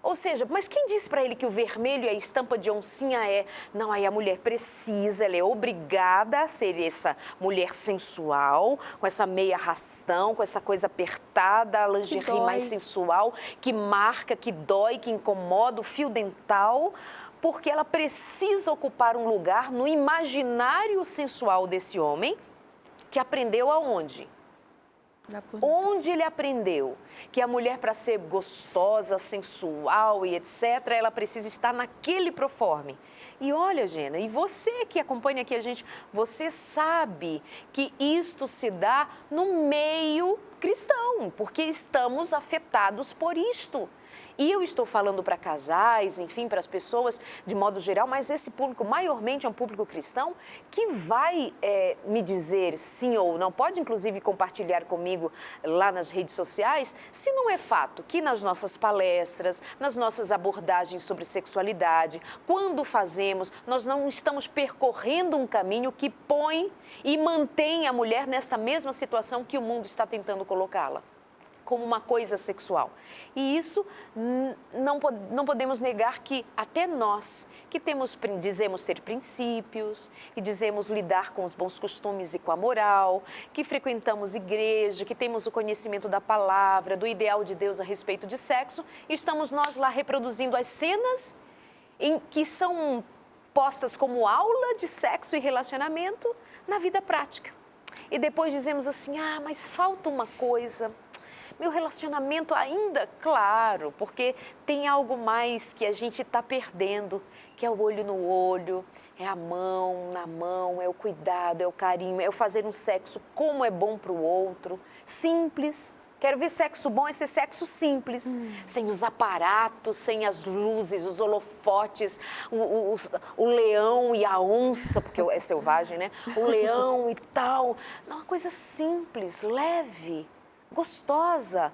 Ou seja, mas quem disse para ele que o vermelho e a estampa de oncinha é... Não, aí a mulher precisa, ela é obrigada a ser essa mulher sensual, com essa meia arrastão, com essa coisa apertada, a lingerie mais sensual, que marca, que dói, que incomoda, o fio dental... porque ela precisa ocupar um lugar no imaginário sensual desse homem, que aprendeu aonde? Onde ele aprendeu que a mulher, para ser gostosa, sensual e etc., ela precisa estar naquele proforme. E olha, Gena, e você que acompanha aqui a gente, você sabe que isto se dá no meio cristão, porque estamos afetados por isto. E eu estou falando para casais, enfim, para as pessoas de modo geral, mas esse público maiormente é um público cristão que vai me dizer sim ou não. Pode, inclusive, compartilhar comigo lá nas redes sociais, se não é fato que nas nossas palestras, nas nossas abordagens sobre sexualidade, quando fazemos, nós não estamos percorrendo um caminho que põe e mantém a mulher nessa mesma situação que o mundo está tentando colocá-la, como uma coisa sexual. E isso não podemos negar que até nós, que dizemos ter princípios e dizemos lidar com os bons costumes e com a moral, que frequentamos igreja, que temos o conhecimento da palavra, do ideal de Deus a respeito de sexo, estamos nós lá reproduzindo as cenas em que são postas como aula de sexo e relacionamento na vida prática. E depois dizemos assim, mas falta uma coisa. Meu relacionamento ainda, claro, porque tem algo mais que a gente está perdendo, que é o olho no olho, é a mão na mão, é o cuidado, é o carinho, é o fazer um sexo como é bom para o outro, simples. Quero ver sexo bom, esse sexo simples, sem os aparatos, sem as luzes, os holofotes, o leão e a onça, porque é selvagem, né? O leão e tal. Não, uma coisa simples, leve, gostosa,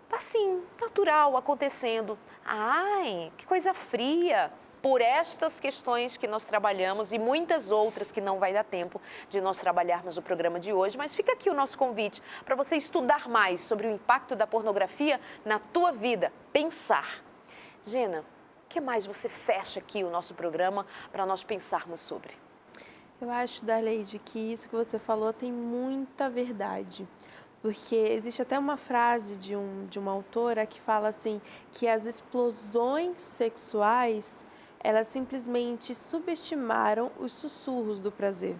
assim, natural, acontecendo. Ai, que coisa fria! Por estas questões que nós trabalhamos e muitas outras que não vai dar tempo de nós trabalharmos no programa de hoje, mas fica aqui o nosso convite para você estudar mais sobre o impacto da pornografia na tua vida, pensar. Gena, o que mais você fecha aqui o nosso programa para nós pensarmos sobre? Eu acho, Darleide, que isso que você falou tem muita verdade. Porque existe até uma frase de uma autora que fala assim, que as explosões sexuais, elas simplesmente subestimaram os sussurros do prazer.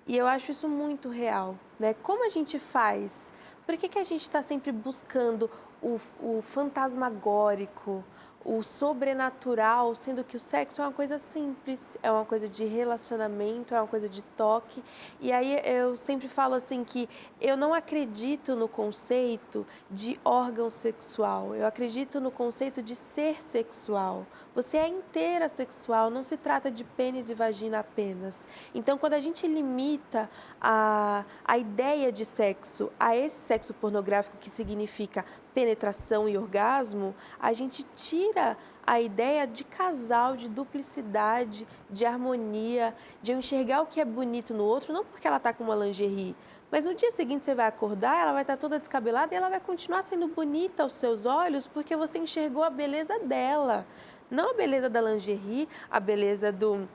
E eu acho isso muito real, né? Como a gente faz? Por que a gente está sempre buscando o fantasmagórico, o sobrenatural, sendo que o sexo é uma coisa simples, é uma coisa de relacionamento, é uma coisa de toque. E aí eu sempre falo assim que eu não acredito no conceito de órgão sexual, eu acredito no conceito de ser sexual. Você é inteira sexual, não se trata de pênis e vagina apenas. Então, quando a gente limita a ideia de sexo a esse sexo pornográfico que significa penetração e orgasmo, a gente tira a ideia de casal, de duplicidade, de harmonia, de eu enxergar o que é bonito no outro, não porque ela está com uma lingerie, mas no dia seguinte você vai acordar, ela vai estar toda descabelada e ela vai continuar sendo bonita aos seus olhos porque você enxergou a beleza dela. Não a beleza da lingerie, a beleza do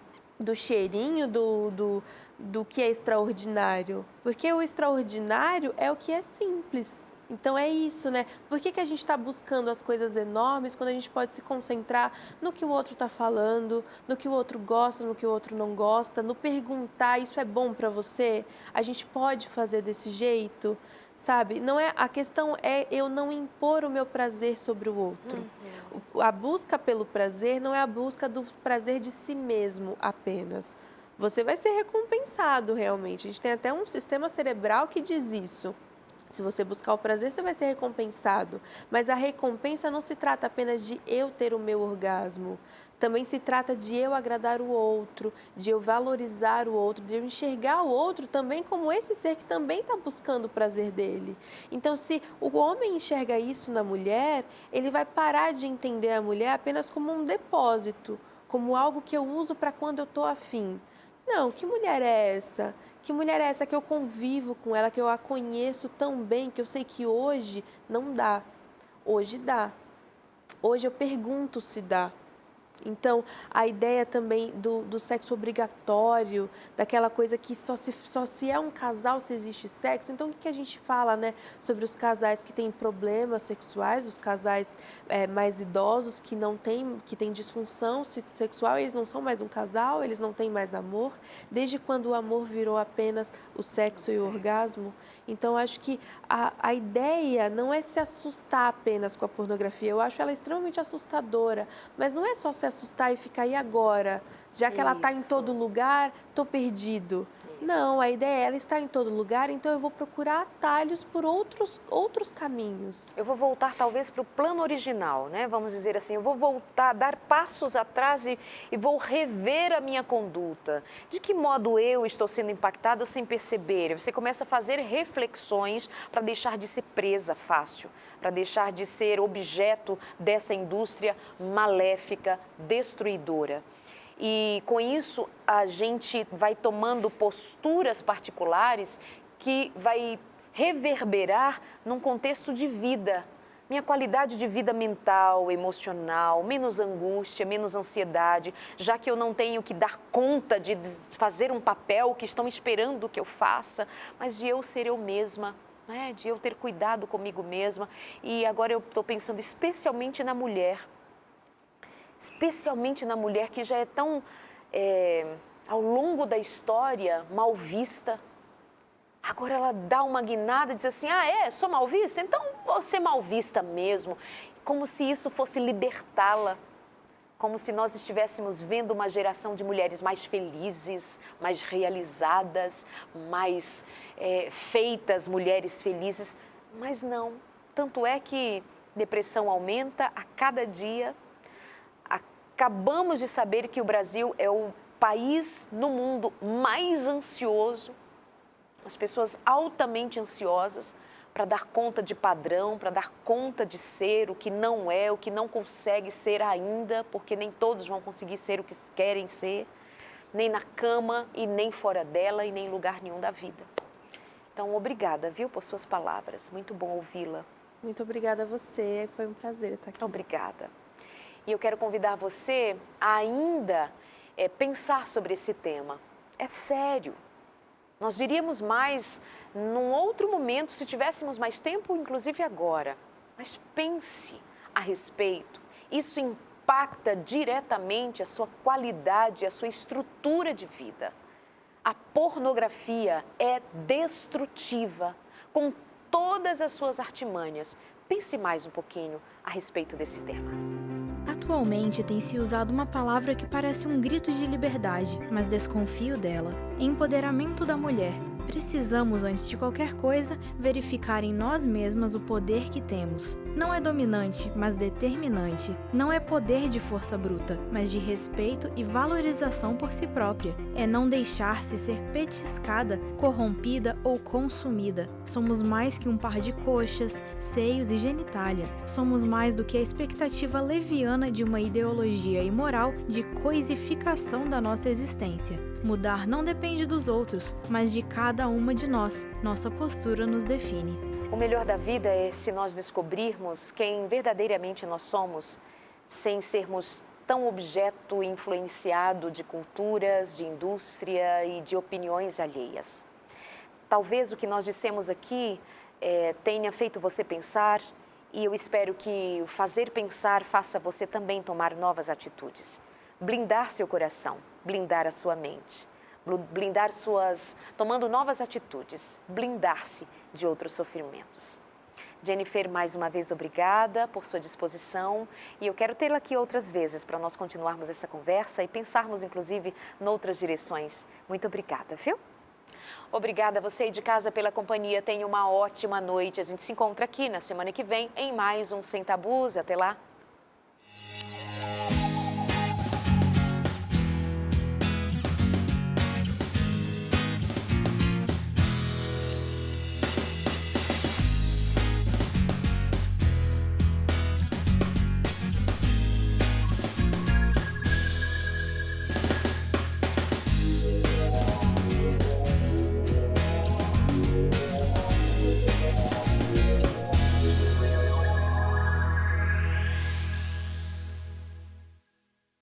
cheirinho, do que é extraordinário. Porque o extraordinário é o que é simples. Então é isso, né? Por que a gente está buscando as coisas enormes quando a gente pode se concentrar no que o outro está falando, no que o outro gosta, no que o outro não gosta, no perguntar, isso é bom para você? A gente pode fazer desse jeito? Sabe? Não é, a questão é eu não impor o meu prazer sobre o outro. A busca pelo prazer não é a busca do prazer de si mesmo apenas. Você vai ser recompensado realmente. A gente tem até um sistema cerebral que diz isso. Se você buscar o prazer, você vai ser recompensado. Mas a recompensa não se trata apenas de eu ter o meu orgasmo. Também se trata de eu agradar o outro, de eu valorizar o outro, de eu enxergar o outro também como esse ser que também está buscando o prazer dele. Então, se o homem enxerga isso na mulher, ele vai parar de entender a mulher apenas como um depósito, como algo que eu uso para quando eu estou afim. Não, que mulher é essa? Que mulher é essa que eu convivo com ela, que eu a conheço tão bem, que eu sei que hoje não dá. Hoje dá. Hoje eu pergunto se dá. Então, a ideia também do sexo obrigatório, daquela coisa que só se é um casal se existe sexo. Então, o que a gente fala, né, sobre os casais que têm problemas sexuais, os casais mais idosos que têm disfunção sexual, eles não são mais um casal, eles não têm mais amor. Desde quando o amor virou apenas o sexo e o orgasmo? Então, acho que a ideia não é se assustar apenas com a pornografia. Eu acho ela extremamente assustadora, mas não é só se assustar e ficar, e agora? Já que ela está em todo lugar, estou perdido. Não, a ideia é ela estar em todo lugar, então eu vou procurar atalhos por outros caminhos. Eu vou voltar talvez para o plano original, né? Vamos dizer assim, eu vou voltar, dar passos atrás e vou rever a minha conduta. De que modo eu estou sendo impactada sem perceber? Você começa a fazer reflexões para deixar de ser presa fácil, para deixar de ser objeto dessa indústria maléfica, destruidora. E com isso a gente vai tomando posturas particulares que vai reverberar num contexto de vida. Minha qualidade de vida mental, emocional, menos angústia, menos ansiedade, já que eu não tenho que dar conta de fazer um papel que estão esperando que eu faça, mas de eu ser eu mesma, né? De eu ter cuidado comigo mesma. E agora eu estou pensando especialmente na mulher. Especialmente na mulher que já é tão, ao longo da história, mal vista. Agora ela dá uma guinada e diz assim, sou mal vista? Então vou ser mal vista mesmo. Como se isso fosse libertá-la. Como se nós estivéssemos vendo uma geração de mulheres mais felizes, mais realizadas, mais feitas, mulheres felizes. Mas não. Tanto é que depressão aumenta a cada dia. Acabamos de saber que o Brasil é o país no mundo mais ansioso, as pessoas altamente ansiosas para dar conta de padrão, para dar conta de ser o que não é, o que não consegue ser ainda, porque nem todos vão conseguir ser o que querem ser, nem na cama e nem fora dela e nem em lugar nenhum da vida. Então, obrigada, viu, por suas palavras. Muito bom ouvi-la. Muito obrigada a você, foi um prazer estar aqui. Obrigada. E eu quero convidar você a ainda pensar sobre esse tema. É sério. Nós diríamos mais num outro momento, se tivéssemos mais tempo, inclusive agora. Mas pense a respeito. Isso impacta diretamente a sua qualidade, a sua estrutura de vida. A pornografia é destrutiva, com todas as suas artimanhas. Pense mais um pouquinho a respeito desse tema. Atualmente tem-se usado uma palavra que parece um grito de liberdade, mas desconfio dela: empoderamento da mulher. Precisamos, antes de qualquer coisa, verificar em nós mesmas o poder que temos. Não é dominante, mas determinante. Não é poder de força bruta, mas de respeito e valorização por si própria. É não deixar-se ser petiscada, corrompida ou consumida. Somos mais que um par de coxas, seios e genitália. Somos mais do que a expectativa leviana de uma ideologia imoral de coisificação da nossa existência. Mudar não depende dos outros, mas de cada uma de nós. Nossa postura nos define. O melhor da vida é se nós descobrirmos quem verdadeiramente nós somos, sem sermos tão objeto influenciado de culturas, de indústria e de opiniões alheias. Talvez o que nós dissemos aqui tenha feito você pensar, e eu espero que o fazer pensar faça você também tomar novas atitudes. Blindar seu coração, blindar a sua mente, blindar tomando novas atitudes, blindar-se de outros sofrimentos. Jennifer, mais uma vez, obrigada por sua disposição, e eu quero tê-la aqui outras vezes para nós continuarmos essa conversa e pensarmos, inclusive, noutras direções. Muito obrigada, viu? Obrigada a você aí de casa pela companhia. Tenha uma ótima noite. A gente se encontra aqui na semana que vem em mais um Sem Tabus. Até lá.